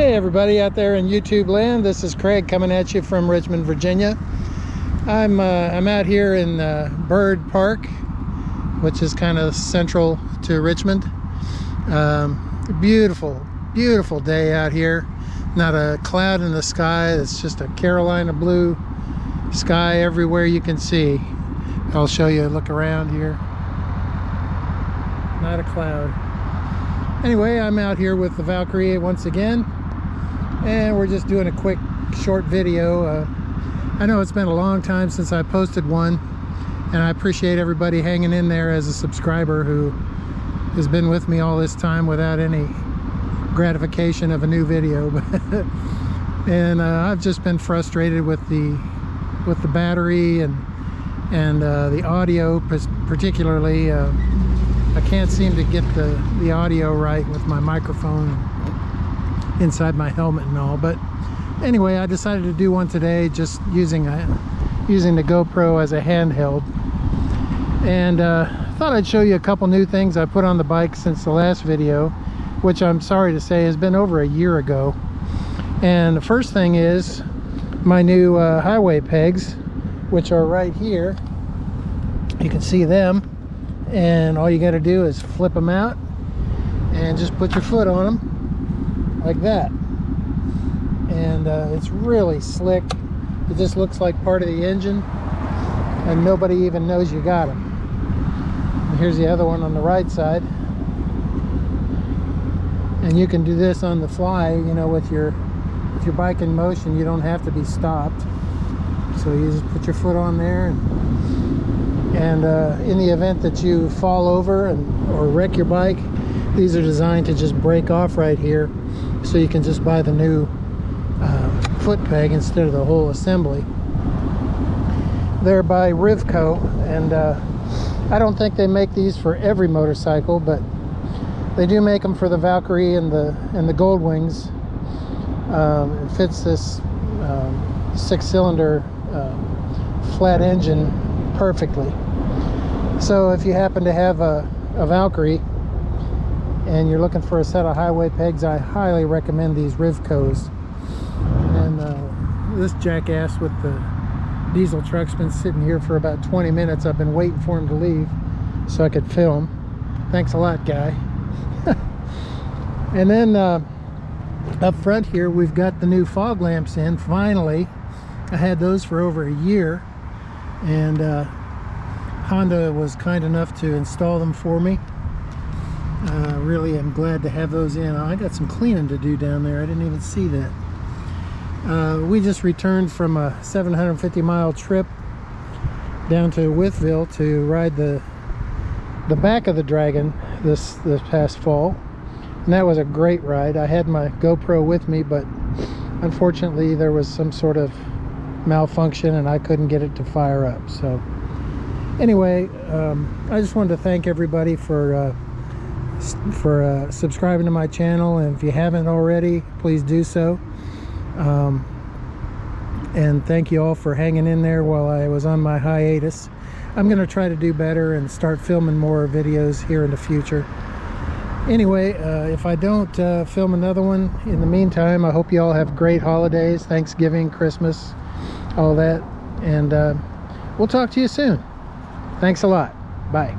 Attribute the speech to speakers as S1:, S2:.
S1: Hey everybody out there in YouTube land, this is Craig coming at you from Richmond, Virginia. I'm out here in Byrd Park, which is kind of central to Richmond. Beautiful day out here. Not a cloud in the sky. It's just a Carolina blue sky everywhere you can see. I'll show you a look around here. Not a cloud. Anyway, I'm out here with the Valkyrie once again, and we're just doing a quick short video. I know it's been a long time since I posted one, and I appreciate everybody hanging in there as a subscriber who has been with me all this time without any gratification of a new video. And I've just been frustrated with the battery and the audio, particularly. I can't seem to get the audio right with my microphone inside my helmet and all. But anyway, I decided to do one today, just using the GoPro as a handheld. And thought I'd show you a couple new things I put on the bike since the last video, which I'm sorry to say has been over a year ago. And the first thing is my new highway pegs, which are right here. You can see them. And all you got to do is flip them out and just put your foot on them like that. And it's really slick. It just looks like part of the engine, and nobody even knows you got them. And here's the other one on the right side. And you can do this on the fly, you know, with your bike in motion. You don't have to be stopped. So you just put your foot on there, and in the event that you fall over or wreck your bike, these are designed to just break off right here, so you can just buy the new foot peg instead of the whole assembly. They're by Rivco, and I don't think they make these for every motorcycle, but they do make them for the Valkyrie and the Gold Wings. It fits this 6-cylinder flat engine perfectly. So if you happen to have a Valkyrie and you're looking for a set of highway pegs, I highly recommend these Rivcos. And this jackass with the diesel truck's been sitting here for about 20 minutes. I've been waiting for him to leave so I could film. Thanks a lot, guy. And then up front here, we've got the new fog lamps in, finally. I had those for over a year, and Honda was kind enough to install them for me. Really am glad to have those in. I got some cleaning to do down there. I didn't even see that. We just returned from a 750-mile trip down to Withville to ride the back of the Dragon this past fall, and that was a great ride. I had my GoPro with me, but unfortunately there was some sort of malfunction and I couldn't get it to fire up. So anyway, I just wanted to thank everybody for subscribing to my channel, and if you haven't already, please do so. And thank you all for hanging in there while I was on my hiatus. I'm going to try to do better and start filming more videos here in the future. Anyway, if I don't film another one in the meantime, I hope you all have great holidays, Thanksgiving, Christmas, all that, and we'll talk to you soon. Thanks a lot. Bye.